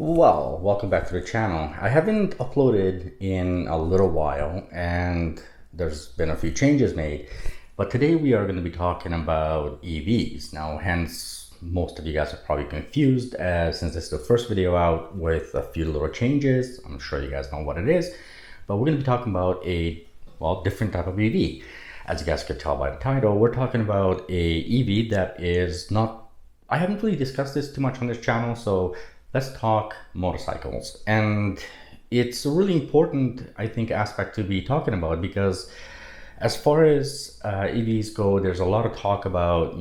Well, welcome back to the channel. I haven't uploaded in a little while and there's been a few changes made, but today we are going to be talking about EVs. Now, hence, most of you guys are probably confused since this is the first video out with a few little changes. I'm sure you guys know what it is, but we're going to be talking about a, different type of EV. As you guys could tell by the title, we're talking about a EV that is not, I haven't really discussed this too much on this channel, so let's talk motorcycles. And it's a really important, I think, aspect to be talking about because as far as EVs go, there's a lot of talk about,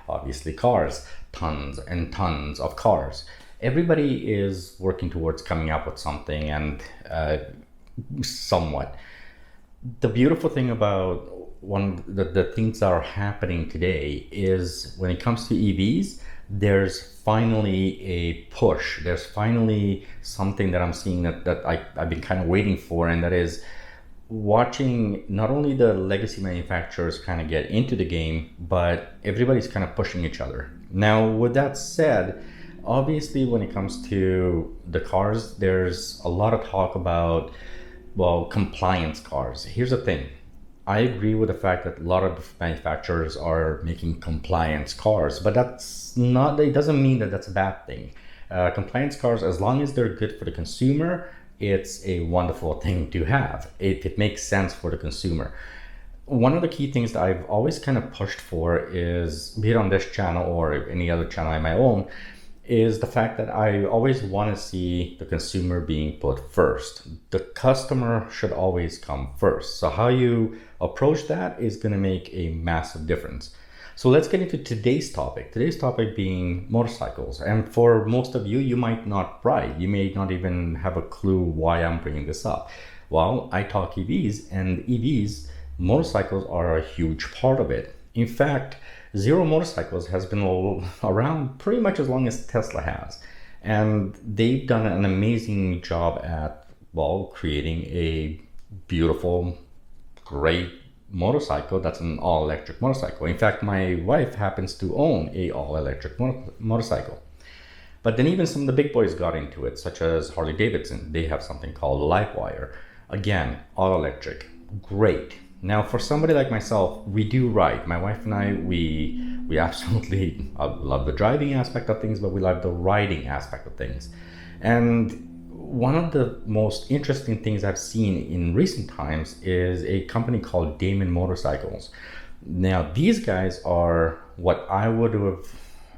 obviously cars, tons and tons of cars. Everybody is working towards coming up with something and somewhat. The beautiful thing about the things that are happening today is when it comes to EVs, there's finally a push. There's finally something that I'm seeing that I've been kind of waiting for, and that is watching not only the legacy manufacturers kind of get into the game, but everybody's kind of pushing each other. Now, with that said, obviously when it comes to the cars, there's a lot of talk about, compliance cars. Here's the thing. I agree with the fact that a lot of manufacturers are making compliance cars, but it doesn't mean that that's a bad thing. Compliance cars, as long as they're good for the consumer, it's a wonderful thing to have if it makes sense for the consumer. One of the key things that I've always kind of pushed for is, be it on this channel or any other channel I might own, is the fact that I always want to see the consumer being put first. The customer should always come first. So how you approach that is going to make a massive difference. So let's get into today's topic. Today's topic being motorcycles. And for most of you, you might not ride. You may not even have a clue why I'm bringing this up. Well, I talk EVs, and EVs, motorcycles are a huge part of it. In fact, Zero Motorcycles has been around pretty much as long as Tesla has. And they've done an amazing job at, creating a beautiful, great motorcycle that's an all-electric motorcycle. In fact, my wife happens to own a all-electric motorcycle. But then even some of the big boys got into it, such as Harley Davidson. They have something called Livewire. Again, all-electric, great. Now, for somebody like myself, we do ride. My wife and I, we absolutely love the driving aspect of things, but we love the riding aspect of things. And one of the most interesting things I've seen in recent times is a company called Damon Motorcycles. Now, these guys are what I would have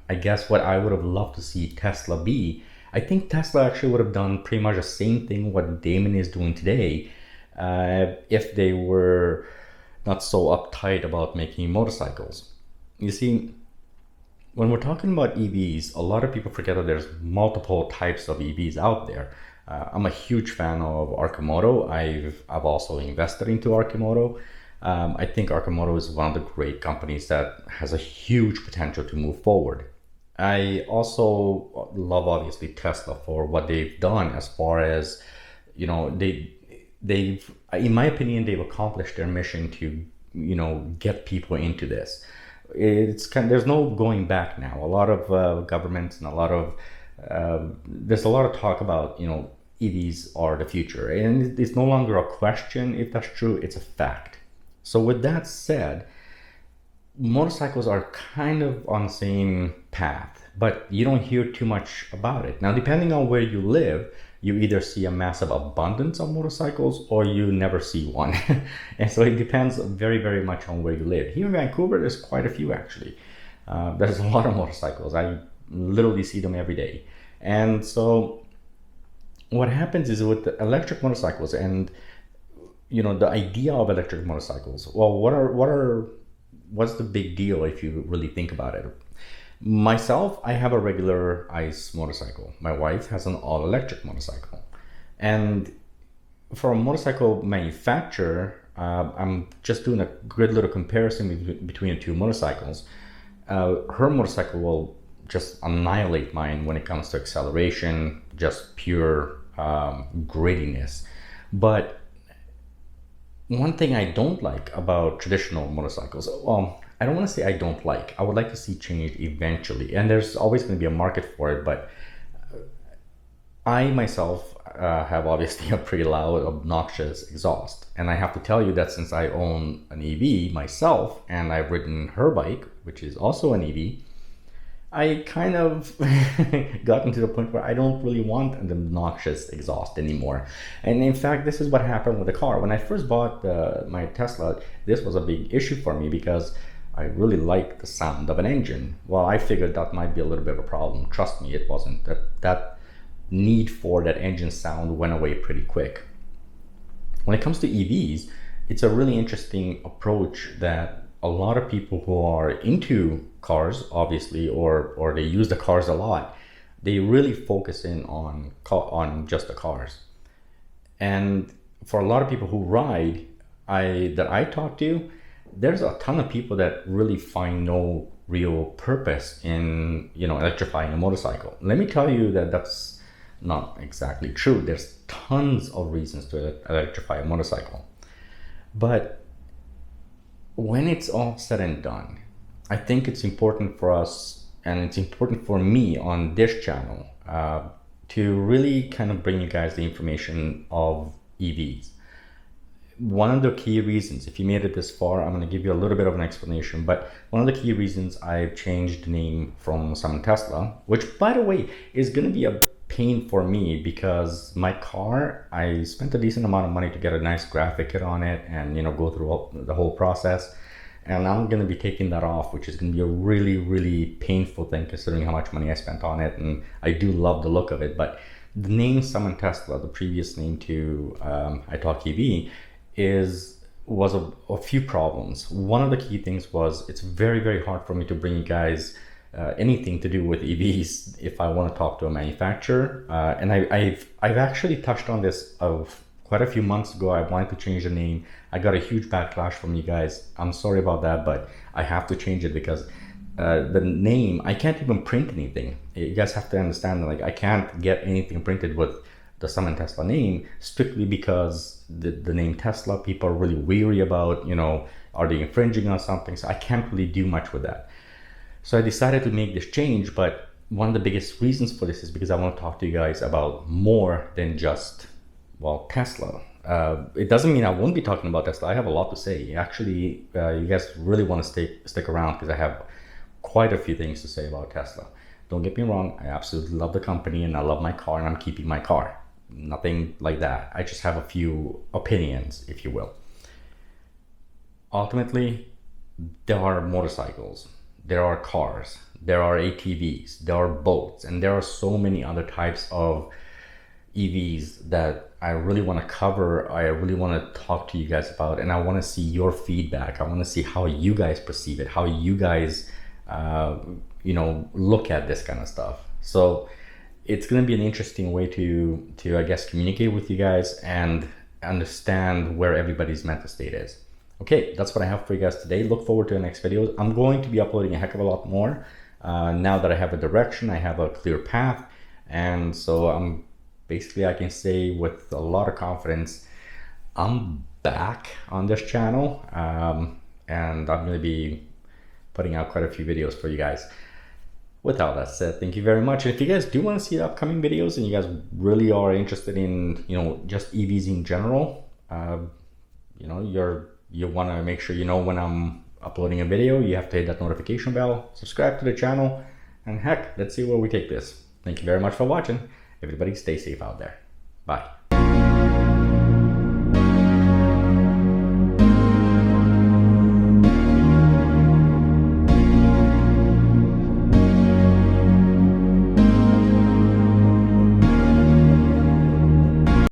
loved to see Tesla be. I think Tesla actually would have done pretty much the same thing what Damon is doing today, if they were not so uptight about making motorcycles. You see, when we're talking about EVs, a lot of people forget that there's multiple types of EVs out there. I'm a huge fan of Arcimoto. I've also invested into Arcimoto. I think Arcimoto is one of the great companies that has a huge potential to move forward. I also love, obviously, Tesla for what they've done as far as, they've, in my opinion, they've accomplished their mission to, get people into this. There's no going back now. A lot of governments and there's a lot of talk about, EVs are the future, and it's no longer a question if that's true, it's a fact. So with that said, motorcycles are kind of on the same path, but you don't hear too much about it. Now, depending on where you live, you either see a massive abundance of motorcycles or you never see one. And so it depends very, very much on where you live. Here in Vancouver, there's quite a few actually. There's a lot of motorcycles. I literally see them every day. And so what happens is with the electric motorcycles and, the idea of electric motorcycles, what's the big deal if you really think about it? Myself, I have a regular ICE motorcycle. My wife has an all-electric motorcycle. And for a motorcycle manufacturer, I'm just doing a good little comparison between the two motorcycles. Her motorcycle will just annihilate mine when it comes to acceleration, just pure grittiness. But one thing I don't like about traditional motorcycles, I don't want to say I don't like. I would like to see change eventually, and there's always going to be a market for it. But I myself have obviously a pretty loud, obnoxious exhaust. And I have to tell you that since I own an EV myself and I've ridden her bike, which is also an EV, I kind of gotten to the point where I don't really want an obnoxious exhaust anymore. And in fact, this is what happened with the car. When I first bought my Tesla, this was a big issue for me because I really like the sound of an engine. Well, I figured that might be a little bit of a problem. Trust me, it wasn't. That need for that engine sound went away pretty quick. When it comes to EVs, it's a really interesting approach that a lot of people who are into cars, obviously, or they use the cars a lot, they really focus in on just the cars. And for a lot of people who ride, that I talk to, there's a ton of people that really find no real purpose in electrifying a motorcycle. Let me tell you that that's not exactly true. There's tons of reasons to electrify a motorcycle. But when it's all said and done, I think it's important for us, and it's important for me on this channel, to really kind of bring you guys the information of EVs. One of the key reasons, if you made it this far, I'm going to give you a little bit of an explanation, but one of the key reasons I've changed the name from Summon Tesla, which by the way is going to be a pain for me because my car, I spent a decent amount of money to get a nice graphic kit on it and go through the whole process, and I'm going to be taking that off, which is going to be a really, really painful thing considering how much money I spent on it. And I do love the look of it, but the name Summon Tesla, the previous name to iTalk EV, was a few problems. One of the key things was it's very, very hard for me to bring you guys anything to do with EVs if I want to talk to a manufacturer. And I've actually touched on this of quite a few months ago. I wanted to change the name. I got a huge backlash from you guys. I'm sorry about that, but I have to change it because the name, I can't even print anything. You guys have to understand that, like, I can't get anything printed with the Summon Tesla name strictly because the name Tesla, people are really weary about, are they infringing on something? So I can't really do much with that. So I decided to make this change, but one of the biggest reasons for this is because I want to talk to you guys about more than just, Tesla. It doesn't mean I won't be talking about Tesla. I have a lot to say. Actually, you guys really want to stick around because I have quite a few things to say about Tesla. Don't get me wrong, I absolutely love the company and I love my car and I'm keeping my car. Nothing like that. I just have a few opinions, if you will. Ultimately, there are motorcycles, there are cars, there are ATVs, there are boats, and there are so many other types of EVs that I really want to cover. I really want to talk to you guys about, and I want to see your feedback. I want to see how you guys perceive it, how you guys look at this kind of stuff. So it's going to be an interesting way to I guess communicate with you guys and understand where everybody's mental state is. Okay, that's what I have for you guys today. Look forward to the next videos. I'm going to be uploading a heck of a lot more now that I have a direction, I have a clear path, and so I can say with a lot of confidence, I'm back on this channel, and I'm going to be putting out quite a few videos for you guys. With all that said, thank you very much. And if you guys do want to see the upcoming videos and you guys really are interested in, just EVs in general, you want to make sure when I'm uploading a video. You have to hit that notification bell, subscribe to the channel, and heck, let's see where we take this. Thank you very much for watching. Everybody stay safe out there. Bye.